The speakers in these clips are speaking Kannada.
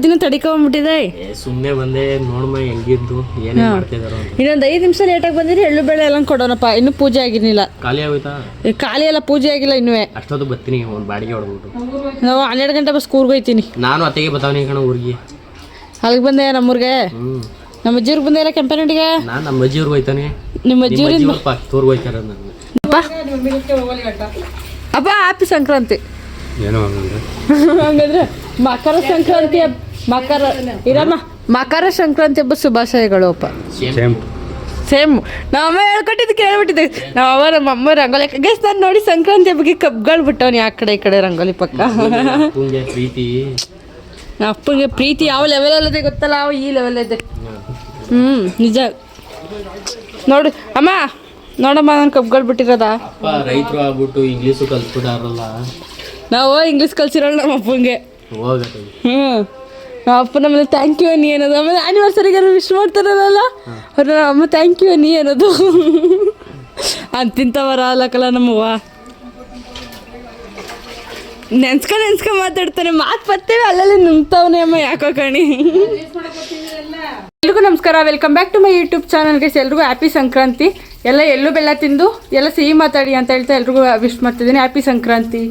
ದಿನ ತಡಿಕೊಂಡ್ಬಿಟ್ಟಿದೆ. ಸುಮ್ಮನೆ ಬಂದೆ ನೋಡ್ಮ ಹೆಂಗಿದ್ದು ಏನ್ ಮಾಡ್ತಿದಾರೋ. ಇನ್ನೊಂದು 5 ನಿಮಿಷ ಲೇಟಾಗಿ ಬಂದಿರಿ ಎಳ್ಳು ಬೇಳೆ ಎಲ್ಲ ಕೊಡೋಣಪ್ಪ. ಇನ್ನೂ ಪೂಜೆ ಆಗಿರ್ಲಿಲ್ಲ. ಖಾಲಿ ಆಗೋಯ್ತಾ? ಖಾಲಿ ಎಲ್ಲ ಪೂಜೆ ಆಗಿಲ್ಲ ಇನ್ನೂ. ಅಷ್ಟೊತ್ತು ಬರ್ತೀನಿ ಒಂದು ಬಾಡಿಗೆ ಹೊಡ್ಬಿಟ್ಟು. ನಾವು 12 ಗಂಟೆ ಬಸ್ ಕೂರ್ಗೆ ಹೋಯ್ತೀನಿ. ನಾನು ಅತ್ತೆಗೆ ಬರ್ತಾವನಿ ಕಣ ಊರಿಗೆ. ಅಲ್ಲಿಗೆ ಬಂದೆ ನಮ್ಮೂರ್ಗೆ. ನಮ್ಮ ಅಜ್ಜಿಯವ್ರಿಗೆ ಬಂದೆ ಇಲ್ಲ ಕೆಂಪನಹಳ್ಳಿಗೆ. ನಾನು ನಮ್ಮ ಅಜ್ಜಿಯವ್ರಿಗೆ ಹೋಯ್ತಾನೆ. ನಿಮ್ಮ ಅಜ್ಜಿಯವ್ರಿಂದ ತೋರ್ಗೆ ಹೋಯ್ತಾರ ಅಪ್ಪ ಹ್ಯಾಪಿ ಸಂಕ್ರಾಂತಿ. ಏನೋ ಹಂಗಂದ್ರೆ ಮಕರ ಸಂಕ್ರಾಂತಿ ಮಕರ ಸಂಕ್ರಾಂತಿ ಹಬ್ಬ ಶುಭಾಶಯಗಳು ಅಪ್ಪ. ಸೇಮ್ ನಾವಮ್ಮ ಹೇಳ್ಕೊಟ್ಟಿದ್ದು ಕೇಳ್ಬಿಟ್ಟಿದ್ದೆ. ನಮ್ಮ ಅಮ್ಮ ರಂಗೋಲಿ ಗೈಸ್ ನಾನು ನೋಡಿ ಸಂಕ್ರಾಂತಿ ಹಬ್ಬಕ್ಕೆ ಕಬ್ಗಳು ಬಿಟ್ಟವನಿ ಆ ಕಡೆ ಈ ಕಡೆ ರಂಗೋಲಿ ಪಕ್ಕ. ಅಪ್ಪಂಗೆ ಪ್ರೀತಿ ಯಾವ ಲೆವೆಲಲ್ಲಿದೆ ಗೊತ್ತಲ್ಲ, ಈ ಲೆವೆಲ್ ಇದೆ. ನಿಜ ನೋಡಿ ಅಮ್ಮ, ನೋಡಮ್ಮ ನಾನು ಕಬ್ಗಳು ಬಿಟ್ಟಿರೋದ. ರೈತರು ಆಗ್ಬಿಟ್ಟು ಇಂಗ್ಲೀಷು ಕಲ್ಸ್ಬಿಟ್ಟಾರಲ್ಲ. ನಾವು ಇಂಗ್ಲೀಷ್ ಕಲ್ಸಿರೋಲ್ಲ ನಮ್ಮ ಅಪ್ಪಂಗೆ. ನಮ್ಮ ಅಪ್ಪ ನಮ್ಮಲ್ಲಿ ಥ್ಯಾಂಕ್ ಯು ನೀ ಅನ್ನೋದು. ಆಮೇಲೆ ಆ್ಯನಿವರ್ಸರಿಗೆ ವಿಶ್ ಮಾಡ್ತಾರಲ್ಲ ಅವ್ರು ಅಮ್ಮ ಥ್ಯಾಂಕ್ ಯು ನೀ ಅನ್ನೋದು. ಅಂತಿಂತವರ ಅಲ್ಲಕ್ಕಲ್ಲ ನಮ್ಮವ್ವ. ನೆನ್ಸ್ಕ ಮಾತಾಡ್ತಾನೆ, ಮಾತು ಬರ್ತೇವೆ ಅಲ್ಲಲ್ಲಿ ನುಂಗ್ತಾವನೆ ಅಮ್ಮ ಯಾಕೋ ಕಣಿ. ಎಲ್ರಿಗೂ ನಮಸ್ಕಾರ, welcome back to my YouTube ಚಾನಲ್ಗೆ. ಎಲ್ರಿಗೂ ಹ್ಯಾಪಿ ಸಂಕ್ರಾಂತಿ. ಎಲ್ಲ ಎಳ್ಳು ಬೆಲ್ಲ ತಿಂದು ಎಲ್ಲ ಸಿಹಿ ಮಾತಾಡಿ ಅಂತ ಹೇಳ್ತಾ ಎಲ್ರಿಗೂ ವಿಶ್ ಮಾಡ್ತಿದ್ದೀನಿ. ಹ್ಯಾಪಿ ಸಂಕ್ರಾಂತಿ.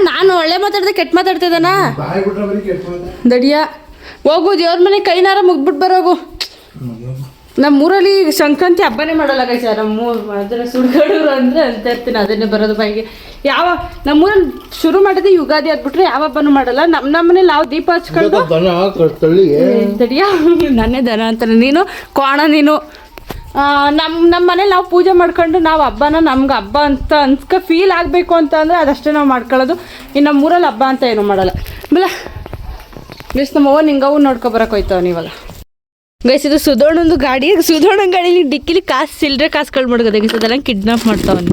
ನಾನು ಒಳ್ಳೆ ಮಾತಾಡ್ದೆ ಕೆಟ್ಟ ಮಾತಾಡ್ತಿದ್ದಾನ ದಡಿಯ. ಹೋಗು ದೇವ್ರ ಮನೆ ಕೈನಾರ ಮುಗ್ಬಿಟ್ಟು ಬರೋಗು. ನಮ್ಮೂರಲ್ಲಿ ಸಂಕ್ರಾಂತಿ ಹಬ್ಬನೇ ಮಾಡಲ್ಲ ಕೈಸ. ಅದರ ಸುಡ್ಗಡೂರು ಅಂದರೆ ಅಂತ ಇರ್ತೀನಿ, ಅದನ್ನೇ ಬರೋದು ಬಾಯಿಗೆ. ನಮ್ಮೂರಲ್ಲಿ ಶುರು ಮಾಡಿದ್ರೆ ಯುಗಾದಿ ಆಗ್ಬಿಟ್ರೆ ಯಾವ ಹಬ್ಬನೂ ಮಾಡಲ್ಲ. ನಮ್ಮ ಮನೇಲಿ ನಾವು ದೀಪ ಹಚ್ಕೊಂಡು ದಡಿಯ ನನ್ನೇ ದನ ಅಂತಾನೆ ನೀನು ಕೋಣ ನೀನು. ನಮ್ಮ ಮನೇಲಿ ನಾವು ಪೂಜೆ ಮಾಡ್ಕೊಂಡು ನಾವು ಹಬ್ಬನ ನಮ್ಗೆ ಹಬ್ಬ ಅಂತ ಅನ್ಸ್ಕ ಫೀಲ್ ಆಗಬೇಕು ಅಂತ ಅಂದರೆ ಅದಷ್ಟೇ ನಾವು ಮಾಡ್ಕೊಳ್ಳೋದು. ಇನ್ನು ನಮ್ಮೂರಲ್ಲಿ ಹಬ್ಬ ಅಂತ ಏನೂ ಮಾಡಲ್ಲ. ಬಲ್ಲ ಗೈಸ್ ನಮ್ಮವ್ವ ನಿಂಗವು ನೋಡ್ಕೊಬರಕ್ಕೆ ಹೋಯ್ತವ ಇವಾಗ. ಗೈಸ್ ಇದು ಸುಧೋಣಂದು ಗಾಡಿ. ಸುಧೋಣನ ಗಾಡೀಲಿ ಡಿಕ್ಕಿಲಿ ಕಾಸು ಸಿಲ್ಲರೆ ಕಾಸುಗಳು ಮಡ್ಗೋದೆ ಗೈಸ್. ಅದೆಲ್ಲ ಕಿಡ್ನಾಪ್ ಮಾಡ್ತಾವನಿ.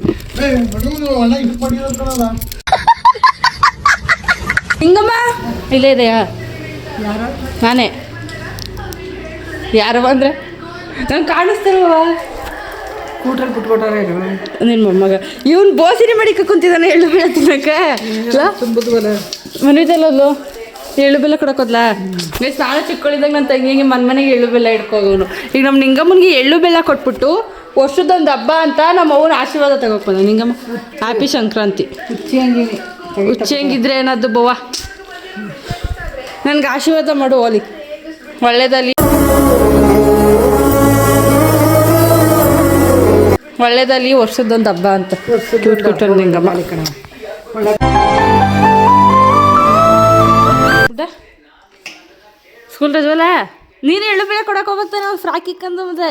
ಹಿಂಗಮ್ಮ ಇಲ್ಲೇ ಇದೆಯಾ? ನಾನೇ ಯಾರವ ಅಂದರೆ ನಂಗೆ ಕಾಣಿಸ್ತಾರವ. ಕೂಟ್ರಲ್ಲಿ ಬಿಟ್ಕೊಟ್ಟಾರ ನಿನ್ನ ಮೊಮ್ಮಗ ಇವನು ಬೋಸಿನಿ ಮಡಿಕ ಕುಂತಿದ್ದಾನೆ ಎಳ್ಳು ಬೆಲ್ಲ ತಿನ್ನಕ್ಕೆ. ಮನೆದಲ್ಲೂ ಎಳ್ಳು ಬೆಲ್ಲ ಕೊಡಕೋದ್ಲ. ಗೈಸ್ ನಾನು ಚಿಕ್ಕಳಿದಾಗ ನನ್ನ ತಂಗಿಗೆ ಮನೆಗೆ ಎಳ್ಳು ಬೆಲ್ಲ ಇಟ್ಕೋಗೋನು. ಈಗ ನಮ್ಮ ನಿಂಗಮ್ಮನಿಗೆ ಎಳ್ಳು ಬೆಲ್ಲ ಕೊಟ್ಬಿಟ್ಟು ವರ್ಷದೊಂದು ಹಬ್ಬ ಅಂತ ನಮ್ಮ ಅವ್ವನ ಆಶೀರ್ವಾದ ತಗೋಕ್ ಬಂದ. ನಿಂಗಮ್ಮ ಹ್ಯಾಪಿ ಸಂಕ್ರಾಂತಿ. ಹುಚ್ಚಂಗಿದ್ರೆ ಏನಾದ್ದು ಬವ್ವ ನನಗೆ ಆಶೀರ್ವಾದ ಮಾಡು ಓಲಿ ಒಳ್ಳೇದಲ್ಲಿ ವರ್ಷದೊಂದು ಹಬ್ಬ ಅಂತ ಕೊಟ್ಟರು ನಿಂಗಮ್ಮ. ಸ್ಕೂಲ್ ರಜವಲ್ಲ ನೀನು ಎಳ್ಳು ಬೆಳೆ ಕೊಡಕ್ಕೆ ಹೋಗ್ತಾನೆ. ನಾವು ಫ್ರಾಕ್ ಇಕ್ಕಂದು ಮತ್ತೆ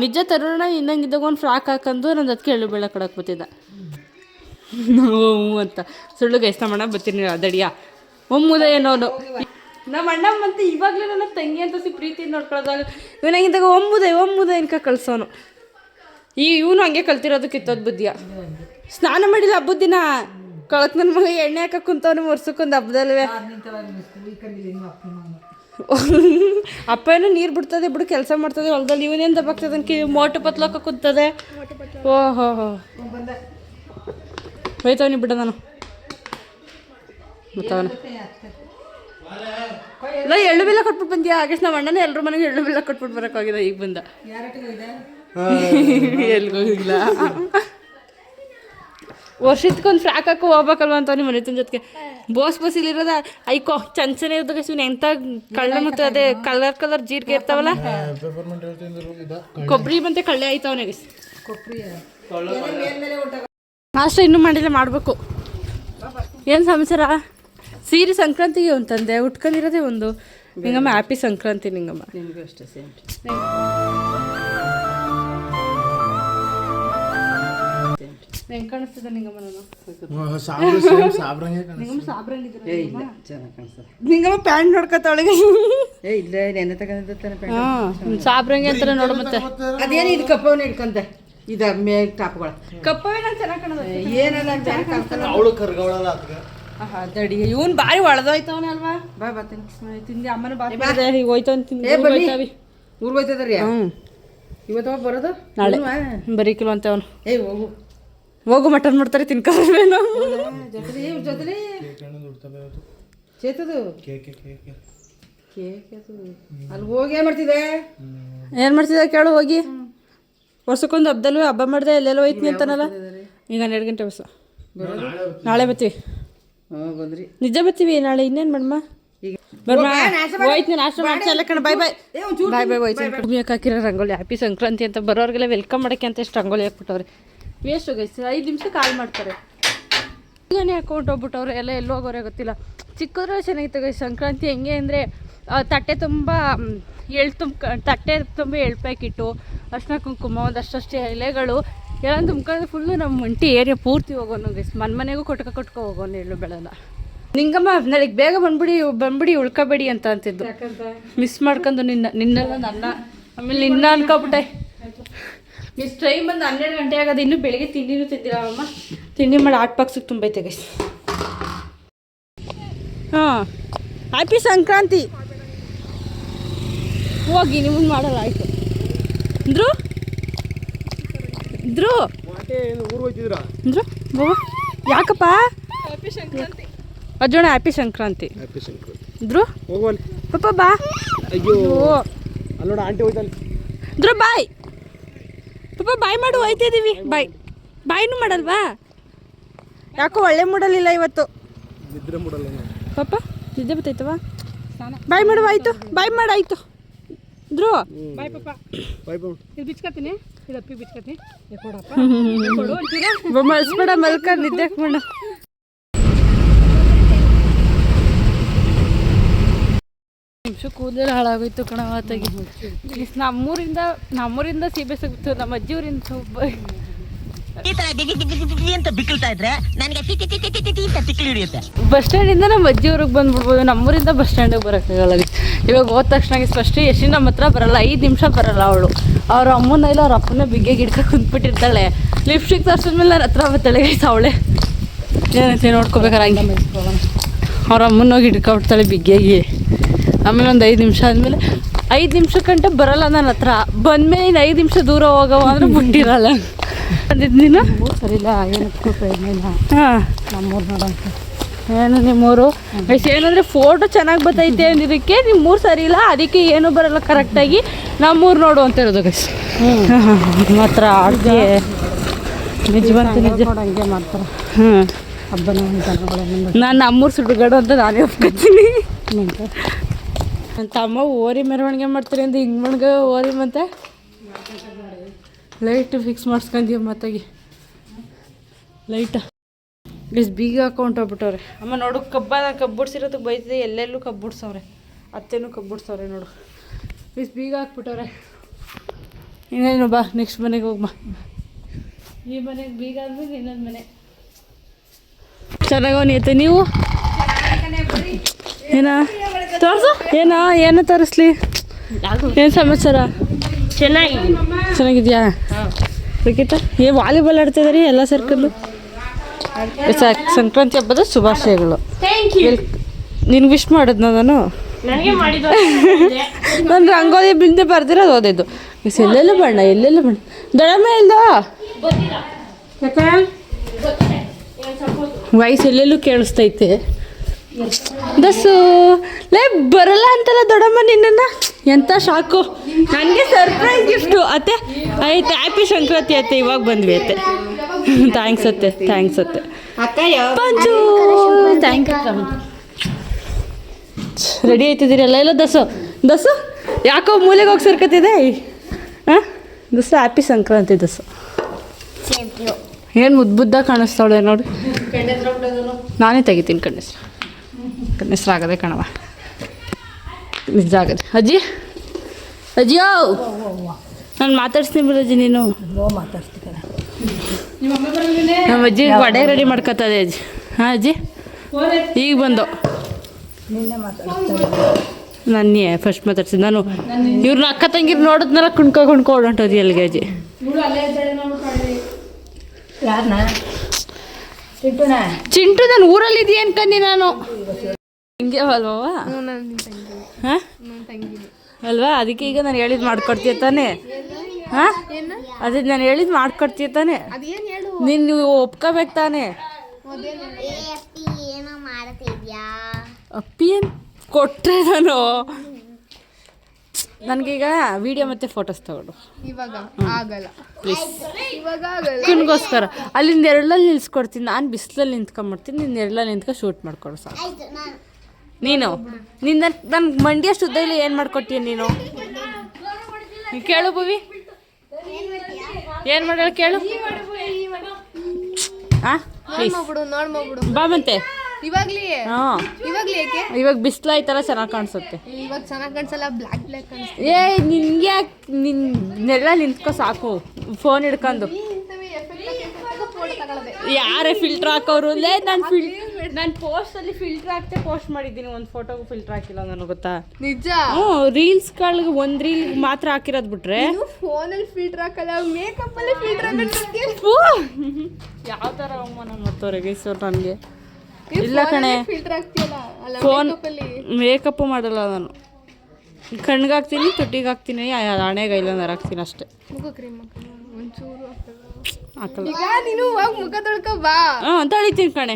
ನಿಜ ತರೋಣ ಇನ್ನಂಗಿದ್ದಾಗ ಒಂದು ಫ್ರಾಕ್ ಹಾಕೊಂಡು ನಂದು ಅದಕ್ಕೆ ಎಳ್ಳು ಬೆಳೆ ಕೊಡಕ್ಕೆ ಬರ್ತಿದ್ದ ನಾವು ಅಂತ. ಸುಳ್ಳು ಗೈಸ್ ನಮ್ಮ ಅಣ್ಣ ಬರ್ತೀನಿ ದಡಿಯ ಒಮ್ಮುದ ಏನೋನು. ನಮ್ಮ ಅಣ್ಣ ಮತ್ತೆ ಇವಾಗಲೇ ನನ್ನ ತಂಗಿ ಅಂತ ಪ್ರೀತಿಯಿಂದ ನೋಡ್ಕೊಳ್ಳೋದಾಗ ಇವನಾಗಿದ್ದಾಗ ಒಮ್ಮುದ ಇನ್ಕ ಕಳ್ಸೋನು. ಇವನು ಹಂಗೆ ಕಲ್ತಿರೋದು ಕಿತ್ತೋದು ಬುದ್ಧಿಯ. ಸ್ನಾನ ಮಾಡಿಲ್ಲ ಹಬ್ಬದ ದಿನ ಕಳಕ್ ನನ್ನ ಮಗ ಎಣ್ಣೆ ಹಾಕಕ್ಕೆ ಕುಂತವನು ವರ್ಷಕ್ಕೊಂದು ಹಬ್ಬದಲ್ವೇ. ಅಪ್ಪ ಏನೋ ನೀರು ಬಿಡ್ತದೆ ಬಿಡು, ಕೆಲಸ ಮಾಡ್ತದೆ ಹೊಲದಲ್ಲಿ. ಇವನೇನು ದಬ್ಬಾಗ್ತದೆ ಮೋಟು ಪತ್ಲಕ್ಕ ಕುಂತದೆ. ಓಹೋ ಹೋಯ್ತವನಿ ಬಿಡ ನಾನು ಮತ್ತವನ ಇಲ್ಲ ಎಳ್ಳು ಬೆಲ್ಲ ಕೊಟ್ಬಿಟ್ಟು ಬಂದ್ಯಾ? ಆಗಸ್ಟ್ ನಮ್ಮ ಅಣ್ಣನೇ ಎಲ್ಲರ ಮನೆಗೆ ಎಳ್ಳು ಬೆಲ್ಲ ಕೊಟ್ಬಿಟ್ಟು ಬರೋಕ್ಕಾಗಿದೆ. ಈಗ ಬಂದ ಎಲ್ಗೋಗಿಲ್ಲ. ವರ್ಷಕ್ಕೊಂದು ಫ್ರಾಕ್ ಹಾಕೋ ಹೋಗ್ಬೇಕಲ್ವ ಅಂತ ನಿಮ್ಮ ಮನೆ ತುಂಬ ಜೊತೆಗೆ ಬೋಸ್ ಇಲ್ಲಿರೋದ ಐಕೋ ಚಂಚನೆ ಇರ್ದಾಗ ಶಿವನ್ ಎಂಥ ಕಳ್ಳ ಮತ್ತು ಅದೇ ಕಲರ್ ಜೀರಿಗೆ ಇರ್ತಾವಲ್ಲ ಕೊಬ್ಬರಿ ಮತ್ತೆ ಕಳ್ಳೆ ಆಯ್ತವನೇ. ಅಷ್ಟೇ ಇನ್ನೂ ಮಾಡಿಲ್ಲ, ಮಾಡಬೇಕು. ಏನು ಸಮಾಚಾರ? ಸೀರೆ ಸಂಕ್ರಾಂತಿಗೆ ಅಂತಂದೆ ಉಟ್ಕೊಂಡಿರೋದೇ ಒಂದು. ನಿಂಗಮ್ಮ ಹ್ಯಾಪಿ ಸಂಕ್ರಾಂತಿ. ನಿಂಗಮ್ಮ ನಿಮಗೂ ಅಷ್ಟೇ ಸೇಮ್. ಹೆಂಗೆ ಕಾಣಿಸ್ತದೆ ನಿಂಗಮ್ಮ? ನಿಂಗಮ್ಮ ಪ್ಯಾಂಟ್ ನೋಡ್ಕೊತಾವಳಿಗೆ ಸಾಬ್ರಂಗೆ ಅಂತಾರೆ ನೋಡು. ಮತ್ತೆ ಅದೇನು ಇದು ಕಪ್ಪವನ್ನ ಇಟ್ಕೊಂತ ಇದು ಮೇಗ್ ಟಾಪ್ಗಳು ಕಪ್ಪವೇ ನಾನು ಚೆನ್ನಾಗಿ ಕಾಣೋದು ಏನಲ್ಲ ದಡಿ. ಇವನ್ ಬಾರಿ ಒಳದೋಯ್ತವನ ಅಲ್ವಾ? ಬಾ ಬರ್ತೀನಿ ತಿಂದಿ ಅಮ್ಮನ ಬಾರಿ ಹೋಯ್ತವನ್ ತಿಂದಿ ಊರ್ ಹೋಯ್ತದ್ರಿ. ಇವತ್ತು ಬರೋದು ನಾಳೆ ಬರೀ ಕಿಲೋ ಅಂತವನು. ಹೋಗು ಹೋಗು ಮಟನ್ ಮಾಡ್ತಾರೆ ತಿನ್ಕೋಬೇನು. ಚೇತದು ಕೇಕ್ ಅದು ಅಲ್ಲಿ ಹೋಗಿ ಏನು ಮಾಡ್ತಿದ್ದೆ? ಏನು ಮಾಡ್ತಿದ್ದ ಕೇಳು ಹೋಗಿ. ವರ್ಷಕ್ಕೊಂದು ಹಬ್ಬದಲ್ಲೂ ಹಬ್ಬ ಮಾಡಿದೆ ಎಲ್ಲೆಲ್ಲೋ ಹೋಯ್ತೀನಿ ಅಂತಾನಲ್ಲ. ಈಗ 12 ಗಂಟೆ ಬಸ್ಸು. ನಾಳೆ ಬರ್ತೀವಿ. ಬಂದ್ರಿ ನಿಜ ಬರ್ತೀವಿ ನಾಳೆ. ಇನ್ನೇನು ಮಾಡಮ್ಮ ಹೋಯ್ತು ನಾಷ್ಟ ಮಾಡ್ಸಲ್ಲ ಕಣ. ಬಾಯ್ ಬಾಯ್ ಹೋಯ್ತು. ಹಾಕಿರೋ ರಂಗೋಲಿ ಹ್ಯಾಪಿ ಸಂಕ್ರಾಂತಿ ಅಂತ ಬರೋರಿಗೆಲ್ಲ ವೆಲ್ಕಮ್ ಮಾಡೋಕ್ಕೆ ಅಂತ ಎಷ್ಟು ರಂಗೋಲಿ ಹಾಕ್ಬಿಟ್ಟವ್ರೆ. ವೇಸ್ಟ್ ಹೋಗೈತೆ. 5 ನಿಮಿಷ ಕಾಲ್ ಮಾಡ್ತಾರೆ. ಈಗನೇ ಹಾಕೊಂಡು ಹೋಗ್ಬಿಟ್ಟವ್ರೆ. ಎಲ್ಲೋ ಹೋಗೋರೆ ಗೊತ್ತಿಲ್ಲ. ಚಿಕ್ಕದ್ರೆ ಚೆನ್ನಾಗಿತ್ತು ಗೈಸ್. ಸಂಕ್ರಾಂತಿ ಹೆಂಗೆ ಅಂದರೆ ತಟ್ಟೆ ತುಂಬ ತಟ್ಟೆ ತುಂಬ ಎಳ್ಳು ಪ್ಯಾಕೆಟು, ಅರ್ಶಿನ ಕುಂಕುಮ, ಒಂದಷ್ಟೇ ಎಲೆಗಳು ಎಲ್ಲ ತುಂಬ್ಕೊಂಡ್ರೆ ಫುಲ್ಲು ನಮ್ಮ ಮಂಟಿ ಏರಿಯಾ ಪೂರ್ತಿ ಹೋಗೋನು ಗೈಸ್. ಮನೆಗೂ ಕೊಟ್ಕೊ ಹೋಗೋನು ಎಳ್ಳು ಬೆಳೆಲ್ಲ. ನಿಂಗಮ್ಮ ನಾಳೆಗೆ ಬೇಗ ಬಂದ್ಬಿಡಿ ಉಳ್ಕೊಬೇಡಿ ಅಂತ ಅಂತಿದ್ದು. ಮಿಸ್ ಮಾಡ್ಕೊಂಡು ನಿನ್ನೆಲ್ಲ ನನ್ನ ಆಮೇಲೆ ನಿನ್ನ ಅನ್ಕೊಬಿಟ್ಟೆ. ಮಿಸ್ ಟ್ರೈನ್ ಬಂದು 12 ಗಂಟೆ ಆಗೋದು. ಇನ್ನೂ ಬೆಳಿಗ್ಗೆ ತಿಂಡಿನೂ ತಿಂದಿಲ್ಲ ಅಮ್ಮ. ತಿಂಡಿ ಮಾಡಿ ಆಟ್ ಬಾಕ್ಸಿಗೆ ತುಂಬೈತೆ ಗೈಸ್. ಹಾಂ ಹ್ಯಾಪಿ ಸಂಕ್ರಾಂತಿ. ಹೋಗಿ ನಿಮ್ಮನ್ನು ಮಾಡಲ್ಲ ಆಯಿತು. ಧ್ರು ಬಾಬಾ ಯಾಕಪ್ಪ ಅಜ್ಜೋಣ ಹ್ಯಾಪಿ ಸಂಕ್ರಾಂತಿ. ಧ್ರು ಪಾಪ ಬಾ. ಧ್ರು ಬಾಯ್ ಪಾಪ ಬಾಯ್ ಮಾಡು. ಹೋಯ್ತಿದ್ದೀವಿ. ಬಾಯ್ನೂ ಮಾಡಲ್ವಾ? ಯಾಕೋ ಒಳ್ಳೆ ಮೂಡಲಿಲ್ಲ ಇವತ್ತು ಪಾಪ. ನಿದ್ದೆ ಬರ್ತೈತವ. ಬಾಯ್ ಮಾಡುವ ಆಯಿತು. ಬಾಯ್ ಮಾಡಾಯ್ತು. ಧ್ರು ಬಾಯ್ ಪಾಪ. ಇದು ಬಿಚ್ಕತ್ತೀನಿ. ಇದು ಅಪ್ಪಿ ಬಿಚ್ಕತ್ತೀನಿ. ಮಲ್ಸ್ಬೇಡ ಮಲ್ಕ ನಿದ್ದೆ ಮಾಡ. ನಿಮಿಷ ಕೂದಲು ಹಾಳಾಗೋಯ್ತು ಕಣ ಮಾತಾಗಿ. ನಮ್ಮೂರಿಂದ ಸೀಬೆ ಸಿಗ್ತು. ನಮ್ಮ ಅಜ್ಜಿಯವರಿಂದ ಬಸ್ ಸ್ಟ್ಯಾಂಡಿಂದ ನಮ್ಮ ಅಜ್ಜಿಯವ್ರಿಗೆ ಬಂದ್ಬಿಡ್ಬೋದು. ನಮ್ಮೂರಿಂದ ಬಸ್ ಸ್ಟ್ಯಾಂಡಿಗೆ ಬರೋಕ್ಕಾಗಲ್ಲ. ಇವಾಗ ಹೋದ ತಕ್ಷಣ ಫಸ್ಟ್ ಎಷ್ಟು ನಮ್ಮ ಹತ್ರ ಬರಲ್ಲ. 5 ನಿಮಿಷ ಬರಲ್ಲ ಅವಳು. ಅವ್ರ ಅಮ್ಮನ ಇಲ್ಲ ಅವ್ರ ಅಪ್ಪನ ಬಿಗ್ಗೆಗೆ ಹಿಡ್ಕೊಂಡು ಕುಂತ್ಬಿಟ್ಟಿರ್ತಾಳೆ. ಲಿಪ್ಸ್ಟಿಕ್ ತರ್ಸಿದ್ಮೇಲೆ ನನ್ನ ಹತ್ರ ಬರ್ತಾಳೆ ಅವಳೆ. ಏನಂತ ನೋಡ್ಕೋಬೇಕಾರೆ ಹಂಗೆ ಅವ್ರ ಅಮ್ಮನ ಹೋಗಿ ಹಿಡ್ಕೊಬಿಡ್ತಾಳೆ ಬಿಗ್ಗೆಗೆ. ಆಮೇಲೆ ಒಂದು 5 ನಿಮಿಷ ಆದಮೇಲೆ 5 ನಿಮಿಷಕ್ಕಂಟ ಬರಲ್ಲ ನನ್ನ ಹತ್ರ. ಬಂದಮೇಲೆ ಇನ್ನು 5 ನಿಮಿಷ ದೂರ ಹೋಗವ ಅಂದರೆ ಬಿಟ್ಟಿರಲ್ಲ. ಅಂದಿದ್ದು ನೀನು ಸರಿಲ್ಲ. ಏನಕ್ಕೂ ಹಾಂ ನಮ್ಮೂರು ನೋಡೋಂತ ಏನು ನಿಮ್ಮೂರು ಏನಂದರೆ ಫೋಟೋ ಚೆನ್ನಾಗಿ ಬರ್ತೈತೆ ಅಂದಿದ್ದಕ್ಕೆ ನಿಮ್ಮೂರು ಸರಿ ಇಲ್ಲ, ಅದಕ್ಕೆ ಏನೂ ಬರಲ್ಲ ಕರೆಕ್ಟಾಗಿ. ನಮ್ಮೂರು ನೋಡು ಅಂತ ಹೇಳೋದು ಗೈಸ್. ಮಾತ್ರ ಆಡ್ಗೆ ನಿಜವಂತ ನಿಜ ಹಂಗೆ ಮಾಡ್ತಾರೆ. ಹಬ್ಬನ ನಾನು ನಮ್ಮೂರು ಸುಡುಗಾಡು ಅಂತ ನಾನೇ ಒಪ್ಕೊತೀನಿ. ನನ್ನ ತಮ್ಮ ಓರಿ ಮೆರವಣಿಗೆ ಮಾಡ್ತಾರೆ ಅಂತ ಹಿಂಗೆ ಮಣ್ಗೆ ಓರಿ ಮತ್ತೆ ಲೈಟ್ ಫಿಕ್ಸ್ ಮಾಡಿಸ್ಕೊಂತೀವಿ ಮತ್ತಾಗಿ ಲೈಟ ಬಿಸ್ ಬೀಗ ಹಾಕೊಂಡು ಹೋಗ್ಬಿಟ್ಟವ್ರೆ. ಅಮ್ಮ ನೋಡು ಕಬ್ಬುಡ್ಸಿರೋದಕ್ಕೆ ಬೈತಿದೆ. ಎಲ್ಲೆಲ್ಲೂ ಕಬ್ಬುಡ್ಸವ್ರೆ. ಅತ್ತೆನೂ ಕಬ್ಬುಡ್ಸವ್ರೆ ನೋಡು. ಬಿಸ್ ಬೀಗ ಹಾಕ್ಬಿಟ್ಟವ್ರೆ. ಇನ್ನೇನು ಬಾ ನೆಕ್ಸ್ಟ್ ಮನೆಗೆ ಹೋಗ್ಬಾ. ಈ ಮನೆಗೆ ಬೀಗ ಆದ್ಮೇಲೆ ಇನ್ನೊಂದು ಮನೆ ಚೆನ್ನಾಗವನಿಯತ್ತೆ. ನೀವು ಏನ ತೋರಿಸು. ಏನು ತೋರಿಸ್ಲಿ? ಏನು ಸಮಾಚಾರ? ಚೆನ್ನಾಗಿದ್ಯಾ? ಕ್ರಿಕೆಟ ವಾಲಿಬಾಲ್ ಆಡ್ತಿದಾರೆ ಎಲ್ಲ ಸರ್ಕಲ್ಲು. ಸಂಕ್ರಾಂತಿ ಹಬ್ಬದ ಶುಭಾಶಯಗಳು. ನಿನ್ಗೆ ವಿಶ್ ಮಾಡಿದ್ನ ನಾನು. ನಾನು ರಂಗೋಲಿ ಬಿಂದೆ ಬರ್ದಿರೋದು ಓದಿದ್ದು. ಎಲ್ಲೆಲ್ಲ ಬಣ್ಣ ದೊಡ್ಡಮ್ಮ ಇಲ್ದೋ ವಯಸ್ಸು ಎಲ್ಲೆಲ್ಲೂ ಕೇಳಿಸ್ತೈತೆ. ದಸು ಲೇ ಬರಲ್ಲ ಅಂತಲ್ಲ ದೊಡ್ಡಮ್ಮ ನಿನ್ನ. ಎಂಥ ಶಾಕು. ನನಗೆ ಸರ್ಪ್ರೈಸ್ ಗಿಫ್ಟು ಅತ್ತೆ. ಆಯ್ತು ಹ್ಯಾಪಿ ಸಂಕ್ರಾಂತಿ ಅತ್ತೆ. ಇವಾಗ ಬಂದ್ವಿ ಅತ್ತೆ. ಥ್ಯಾಂಕ್ಸ್ ಅತ್ತೆ. ಪಂಚು ಥ್ಯಾಂಕ್ ಯು. ರೆಡಿ ಆಯ್ತಿದ್ದೀರಲ್ಲ ಎಲ್ಲ ದಸು ಯಾಕೋ ಮೂಲೆಗೆ ಹೋಗಿ ಸೇರ್ಕೊತಿದೆ. ಹಾಂ ದಸು ಹ್ಯಾಪಿ ಸಂಕ್ರಾಂತಿ ದಸು. ಏನು ಮುದ್ದ ಕಾಣಿಸ್ತಾಳೆ ನೋಡಿ. ನಾನೇ ತೆಗಿತೀನಿ ಕಣ್ಣೆಸ್ರು ಆಗದೆ ಕಣವ. ನಿಜ ಆಗದೆ. ಅಜ್ಜಿಯೋ ನಾನು ಮಾತಾಡ್ಸ್ತೀನಿ ಬಿಡಜ್ಜಿ. ನೀನು ನಮ್ಮ ಅಜ್ಜಿ ವಡೆ ರೆಡಿ ಮಾಡ್ಕೊತದೆ ಅಜ್ಜಿ. ಹಾಂ ಅಜ್ಜಿ ಈಗ ಬಂದು ನನ್ನೇ ಫಸ್ಟ್ ಮಾತಾಡ್ಸಿದ್ದು ನಾನು. ಇವ್ರನ್ನ ಅಕ್ಕ ತಂಗಿರು ನೋಡಿದ್ನಲ್ಲ ಕುಣ್ಕೊ ಹೊಂಟೋದಿ ಅಲ್ಲಿಗೆ ಅಜ್ಜಿ. ಚಿಂಟು ನಾನು ಊರಲ್ಲಿ ಇದೆಯಾ ಅನ್ಕಂಡಿ ನಾನು. ಹಿಂಗೆ ಅಲ್ವಾ? ಹಾಂ ಅಲ್ವಾ? ಅದಕ್ಕೆ ಈಗ ನಾನು ಹೇಳಿದ್ದು ಮಾಡ್ಕೊಡ್ತೀಯ ತಾನೆ? ಹಾಂ ಅದೇ ನಾನು ಹೇಳಿದ್ದು ಮಾಡ್ಕೊಡ್ತೀಯ ತಾನೆ? ನೀನು ಒಪ್ಕೋಬೇಕು ತಾನೆ? ಅಪ್ಪಿ ಏನು ಕೊಟ್ಟರೆ ನಾನು ನನಗೀಗ ವಿಡಿಯೋ ಮತ್ತು ಫೋಟೋಸ್ ತಗೊಳ್ಳು ಇವಾಗ ಆಗಲ್ಲ ಪ್ಲೀಸ್ ಇವಾಗ ಆಗಲ್ಲ ಅಕ್ಕನಿಗೋಸ್ಕರ ಅಲ್ಲಿಂದ ಎರಡಲ್ಲಿ ನಿಲ್ಸ್ಕೊಡ್ತೀನಿ ನಾನು ಬಿಸಿಲಲ್ಲಿ ನಿಂತ್ಕೊಂಡ್ಬಿಡ್ತೀನಿ ನಿನ್ನ ಎರಡಲ್ಲಿ ನಿಂತ್ಕೊಂಡು ಶೂಟ್ ಮಾಡ್ಕೊಡು ಸಾಕು ನೀನು ನಿನ್ನ ನನ್ಗೆ ಮಂಡ್ಯ ಶುದ್ಧ ಇಲ್ಲ ಏನು ಮಾಡ್ಕೊಡ್ತೀಯ ನೀನು ಕೇಳು ಭುವಿ ಏನು ಮಾಡಲ್ಲ ಕೇಳು ಹಾಂ ಪ್ಲೀಸ್ ನೋಡ್ಬಿಡು ಬಾ ಮತ್ತೆ ಇವಾಗ್ಲೇ ಹಾಂ ಏಕೆ ಇವಾಗ ಬಿಸಿಲಾಯ್ತಲ್ಲ ಚೆನ್ನಾಗಿ ಕಾಣಿಸುತ್ತೆ ಇವಾಗ ಚೆನ್ನಾಗಿ ಕಾಣಿಸಲ್ಲ ಬ್ಲ್ಯಾಕ್ ಕಾಣಿಸ್ತೀವಿ ಏ ನಿನ್ಗೆ ಯಾಕೆ ನಿನ್ನೆಲ್ಲ ನಿಂತ್ಕೊ ಸಾಕು ಫೋನ್ ಹಿಡ್ಕೊಂಡು ಫೋಟೋ ತಗೊಳ್ಳೋದೆ ಯಾರೇ ಫಿಲ್ಟರ್ ಹಾಕೋರು ನಾನು ಪೋಸ್ಟಲ್ಲಿ ಫಿಲ್ಟರ್ ಹಾಕ್ತೆ ಪೋಸ್ಟ್ ಮಾಡಿದ್ದೀನಿ ಒಂದು ಫೋಟೋಗೂ ಫಿಲ್ಟರ್ ಹಾಕಿಲ್ಲ ನನಗೆ ಗೊತ್ತಾ ನಿಜ ಹ್ಞೂ ರೀಲ್ಸ್ಗಳಿಗೆ ಒಂದು ರೀಲ್ ಮಾತ್ರ ಹಾಕಿರೋದು ಬಿಟ್ರೆ ಫೋನಲ್ಲಿ ಫಿಲ್ಟರ್ ಹಾಕಲ್ಲ ಮೇಕಪ್ ಅಲ್ಲಿ ಫಿಲ್ಟರ್ ಯಾವ ಥರ ಅವಮಾನ ಮಾಡ್ತವ್ರೆ ಗೈಸೋರು ನನಗೆ ಇಲ್ಲ ಕಣೆ ಫಿಲ್ಟರ್ ಹಾಕ್ತಿಯಲ್ಲ ಅಲ್ಲ ಫೋನ್ ಅಲ್ಲಿ ಮೇಕಪ್ಪು ಮಾಡಲ್ಲ ನಾನು ಕಣ್ಗೆ ಹಾಕ್ತೀನಿ ತುಟ್ಟಿಗೆ ಹಾಕ್ತೀನಿ ಹಣೆಗೆ ಐಲೈನರ್ ಹಾಕ್ತೀನಿ ಅಷ್ಟೇ ಮುಖ ಕ್ರೀಮ್ ಒಂಚೂರು ಹಾಕಲ್ಲ ಈಗ ನೀನು ಹೋಗಿ ಮುಖ ತೊಳ್ಕೊ ಬಾ ಹಾಂ ತೊಳಿತೀನಿ ಕಣೆ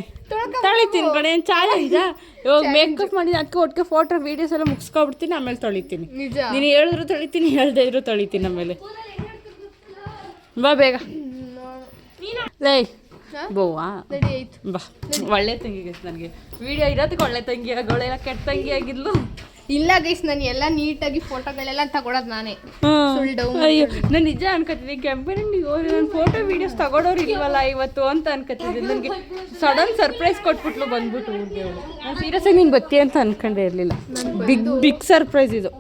ಏನು ಚಾಲೆಂಜ ಇವಾಗ ಮೇಕಪ್ ಮಾಡಿ ಅದಕ್ಕೆ ಒಟ್ಟಿಗೆ ಫೋಟೋ ವೀಡಿಯೋಸ್ ಎಲ್ಲ ಮುಗಿಸ್ಕೊಬಿಡ್ತೀನಿ ಆಮೇಲೆ ತೊಳಿತೀನಿ ನಿಜ ನೀನು ಹೇಳಿದ್ರು ತೊಳಿತೀನಿ ಹೇಳ್ದೇ ಇದ್ರು ತೊಳಿತೀನಿ ಆಮೇಲೆ ಬಾ ಬೇಗ ಲೇ ಬೋವಾ ರೆಡಿ ಆಯ್ತು ಬಾ ಒಳ್ಳೆ ತಂಗಿ ಗೈಸ್ ನನಗೆ ವಿಡಿಯೋ ಇರೋದಕ್ಕೆ ಒಳ್ಳೆ ತಂಗಿ ಆಗೋಳೆಲ್ಲ ಕೆಟ್ಟ ತಂಗಿ ಆಗಿದ್ಲು ಇಲ್ಲ ಗೈಸ್ ನಾನು ಎಲ್ಲ ನೀಟಾಗಿ ಫೋಟೋಗಳೆಲ್ಲ ತಗೊಳೋದು ನಾನೇ ಅಯ್ಯೋ ನಾನು ನಿಜ ಅನ್ಕೋತಿದ್ದೆ ಕಂಪನಿ ನನ್ನ ಫೋಟೋ ವೀಡಿಯೋಸ್ ತಗೊಳೋರು ಇಲ್ವಲ್ಲ ಇವತ್ತು ಅಂತ ಅನ್ಕೋತಿದ್ದೆ ನನಗೆ ಸಡನ್ ಸರ್ಪ್ರೈಸ್ ಕೊಟ್ಬಿಟ್ಲು ಬಂದ್ಬಿಟ್ಟು ಊರಿಗೆ ನಾನು ಸೀರಿಯಸ್ ಆಗಿ ನೀನು ಬತ್ತಿ ಅಂತ ಅನ್ಕೊಂಡೇ ಇರಲಿಲ್ಲ ಬಿಗ್ ಸರ್ಪ್ರೈಸ್ ಇದು